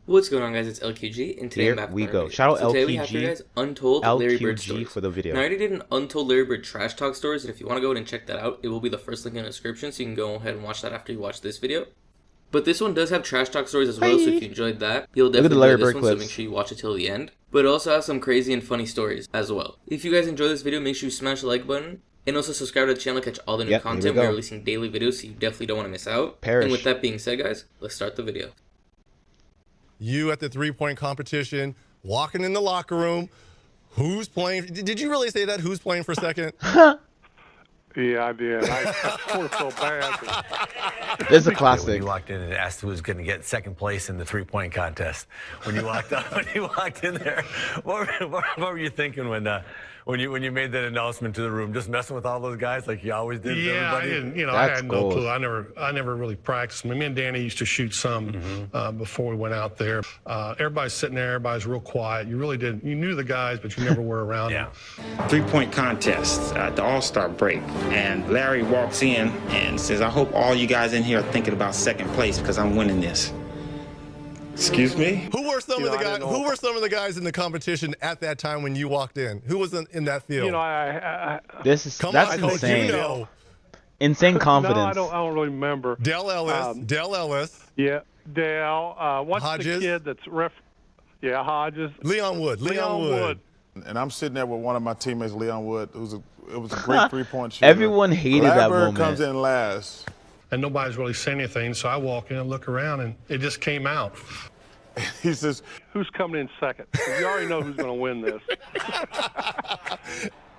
What's going on, guys? It's LQG, and today I'm back with another video. Shout out so today we have for you guys Untold Larry Bird stories. For the video. Now, I already did an Untold Larry Bird trash talk stories, and if you want to go ahead and check that out, it will be the first link in the description, so you can go ahead and watch that after you watch this video. But this one does have trash talk stories as well, so if you enjoyed that, you'll definitely enjoy this one, so make sure you watch it till the end. But it also has some crazy and funny stories as well. If you guys enjoy this video, make sure you smash the like button, and also subscribe to the channel to catch all the new content. We're releasing daily videos, so you definitely don't want to miss out. And with that being said, guys, let's start the video. You at the three-point competition, walking in the locker room. Who's playing? Did you really say that? Who's playing for second? Yeah, I did. I felt so bad. This is a classic. When you walked in and asked who was going to get second place in the three-point contest, when you walked up, when you walked in there, what were you thinking when you made that announcement to the room? Just messing with all those guys like you always did. Yeah, with everybody? I didn't. I had no clue. I never really practiced. Me and Danny used to shoot some before we went out there. Everybody's sitting there. Everybody's real quiet. You really didn't. You knew the guys, but you never were around them. Three-point contest at the All-Star break, and Larry walks in and says, "I hope all you guys in here are thinking about second place because I'm winning this." Excuse me? Who were some of the guys? Who were some of the guys in the competition at that time when you walked in? Who was in that field? That's insane. You know. Insane confidence. No, I don't really remember. Dell Ellis. Yeah, Dell. What's Hodges. the kid that's Hodges. Leon Wood. And I'm sitting there with one of my teammates, Leon Wood, it was a great three-point shooter. Everyone hated that moment. comes in last. And nobody's really saying anything, so I walk in and look around, and it just came out. He says, "Who's coming in second?" You already know who's going to win this.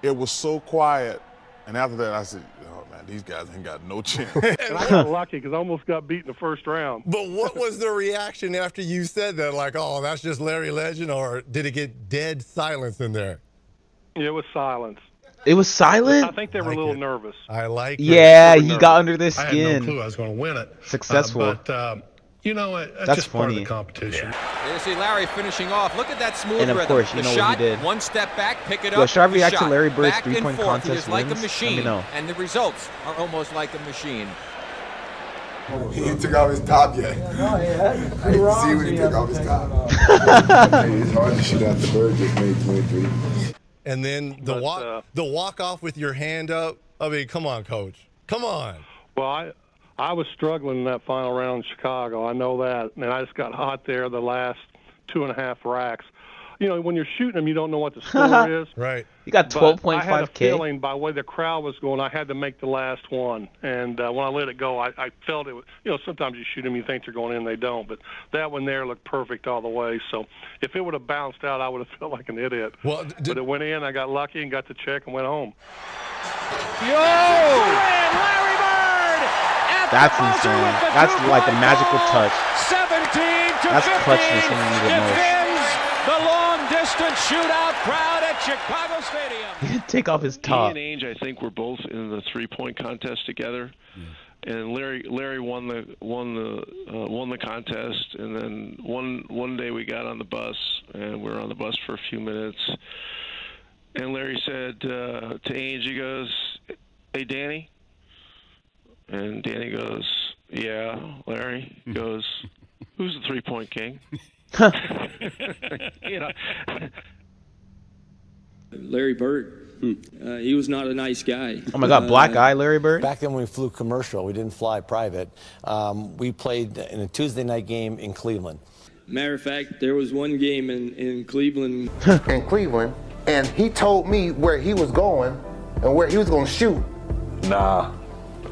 It was so quiet. And after that, I said, oh, man, these guys ain't got no chance. And I got lucky because I almost got beat in the first round. But what was the reaction after you said that? Like, oh, that's just Larry Legend, or did it get dead silence in there? It was silence. It was silent? I think they were a little nervous. I like it. Yeah, he got under their skin. I had no clue I was going to win it. Successful. But, you know what? That's just funny. part of the competition. Yeah. You see Larry finishing off. Look at that smooth and of rhythm. course, you know shot, what he did. One step back, pick it up. Should I react to Larry Bird's back three-point contest He is like wins? a machine, Let me know. and the results are almost like a machine. He didn't take off his top yet. No, he hadn't. I didn't see when he took off his top. It's hard to shoot out the Bird just made 23. And then the walk off with your hand up. I mean, come on, Coach. Come on. Well, I was struggling in that final round in Chicago. I know that. And I just got hot there the last 2.5 racks. You know, when you're shooting them, you don't know what the score is. Right. You got 12.5K. I had a feeling by the way the crowd was going, I had to make the last one. And when I let it go, I felt it was, sometimes you shoot them, you think they're going in, they don't. But that one there looked perfect all the way. So if it would have bounced out, I would have felt like an idiot. Well, but it went in, I got lucky and got the check and went home. Larry Bird! That's insane. That's like a magical touch. 17 to That's 15. clutchness when you need it most. The long-distance shootout crowd at Chicago Stadium. He didn't take off his He top. and Ainge, I think, were both in the three-point contest together, and Larry won the contest. And then one day we got on the bus, and we were on the bus for a few minutes, and Larry said to Ainge, he goes, "Hey, Danny," and Danny goes, "Yeah, Larry." He goes, "Who's the three-point king?" Larry Bird. He was not a nice guy. Oh my God, black eye Larry Bird? Back then when we flew commercial, we didn't fly private. We played in a Tuesday night game in Cleveland. Matter of fact, there was one game in Cleveland. And he told me where he was going and where he was going to shoot. Nah,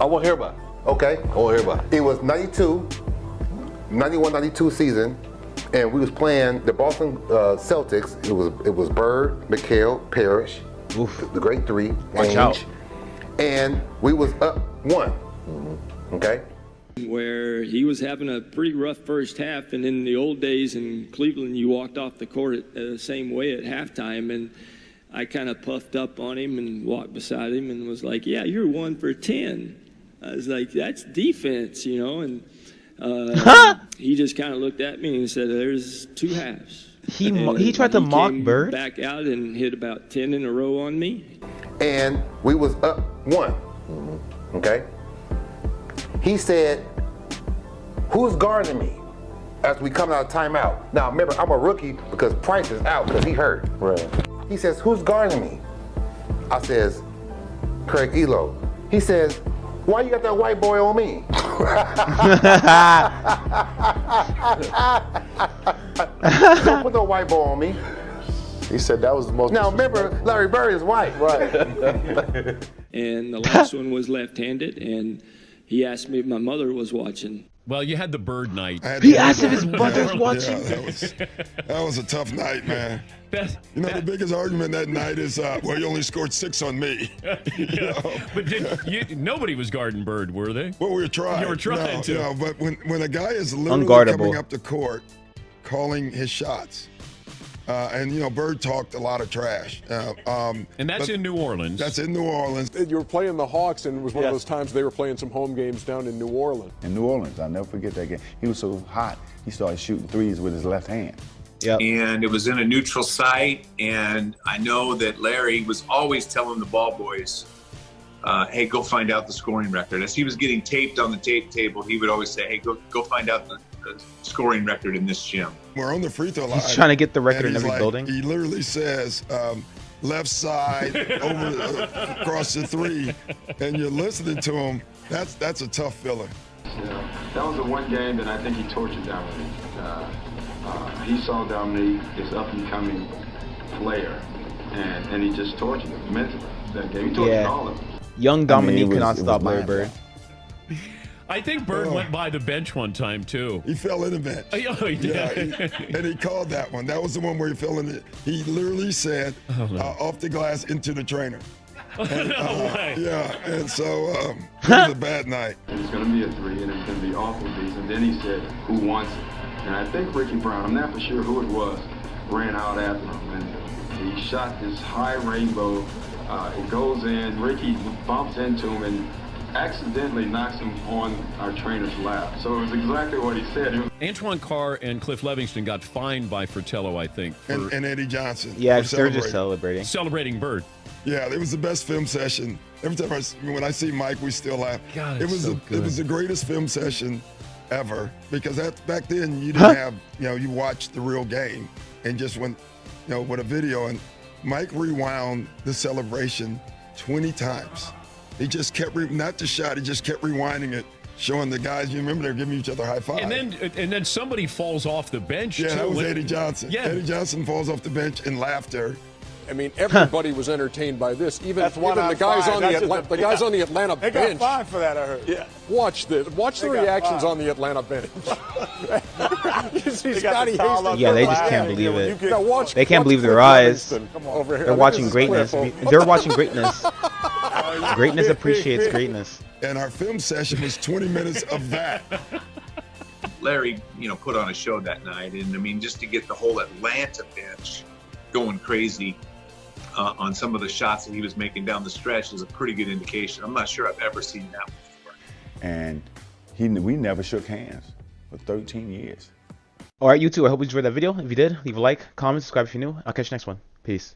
I won't hear about it. Okay. I won't hear about it. It was 91-92 season, and we was playing the Boston Celtics. It was Bird, McHale, Parrish, the great three, Watch out. And we was up 1. Okay. Where he was having a pretty rough first half, and in the old days in Cleveland, you walked off the court the same way at halftime, and I kind of puffed up on him and walked beside him and was like, "Yeah, you're 1 for 10." I was like, "That's defense, and he just kind of looked at me and said, "There's 2 halves." He tried to mock Bird? Back out and hit about 10 in a row on me. And we was up 1. Okay. He said, "Who's guarding me?" as we come out of timeout. Now remember, I'm a rookie because Price is out because he hurt. Right. He says, who's guarding me? I says, Craig Elo. He says, why you got that white boy on me? Don't put no white boy on me. He said that was the most. Now remember, Larry Bird is white. Right. And the last one was left-handed, and he asked me if my mother was watching. Well, you had the Bird night. He asked if his mother's watching. Yeah, that was a tough night, man. You know, the biggest argument that night is, well, you only scored 6 on me. But nobody was guarding Bird, were they? Well, we were trying. You were trying to. No, but when a guy is literally Unguardable. coming up the court, calling his shots, and, you know, Bird talked a lot of trash. And that's in New Orleans. That's in New Orleans. You were playing the Hawks, and it was one of those times they were playing some home games down in New Orleans. In New Orleans, I'll never forget that game. He was so hot, he started shooting threes with his left hand. Yep. And it was in a neutral site, and I know that Larry was always telling the ball boys, hey, go find out the scoring record. As he was getting taped on the tape table, he would always say, hey, go find out the scoring record in this gym. We're on the free throw line. He's trying to get the record in and he's every building. He literally says, left side over across the 3, and you're listening to him. That's a tough feeling. Yeah, that was the one game that I think he tortured Dominique. He saw Dominique, this up-and-coming player, and he just tortured him mentally. That game, he tortured all of them. Young Dominique cannot stop Larry Bird. I think Bird went by the bench one time, too. He fell in the bench. Oh, he did. Yeah, and he called that one. That was the one where he fell in it. He literally said, off the glass into the trainer. And, yeah, and so it was a bad night. It's going to be a 3, and it's going to be awful beats. And then he said, who wants it? And I think Ricky Brown, I'm not for sure who it was, ran out after him. And he shot this high rainbow. It goes in. Ricky bumps into him and accidentally knocks him on our trainer's lap. So it was exactly what he said. Antoine Carr and Cliff Livingston got fined by Fratello, I think. And Eddie Johnson. Yeah, they're just celebrating. Celebrating Bird. Yeah, it was the best film session. Every time when I see Mike, we still laugh. God, it was so it was the greatest film session ever, because back then you didn't have, you know, you watched the real game and just went, you know, with a video, and Mike rewound the celebration 20 times. He just kept not the shot, he just kept rewinding it, showing the guys. You remember they're giving each other high five. And then somebody falls off the bench. Yeah, too. that was Eddie Johnson. Yeah. Eddie Johnson falls off the bench in laughter. I mean, everybody was entertained by this. Even the guys on the guys on the Atlanta bench. They got fined for that, I heard. Yeah. Watch this. Watch the reactions on the Atlanta bench. You see Scotty Hastings. Yeah, they just can't believe it. Watch, they can't believe their eyes. Over here. They're watching greatness. They're watching greatness. Greatness appreciates greatness. And our film session was 20 minutes of that. Larry, you know, put on a show that night, and I mean, just to get the whole Atlanta bench going crazy on some of the shots that he was making down the stretch is a pretty good indication. I'm not sure I've ever seen that before. And we never shook hands for 13 years. All right, you too. I hope you enjoyed that video. If you did, leave a like, comment, subscribe if you're new. I'll catch you next one. Peace.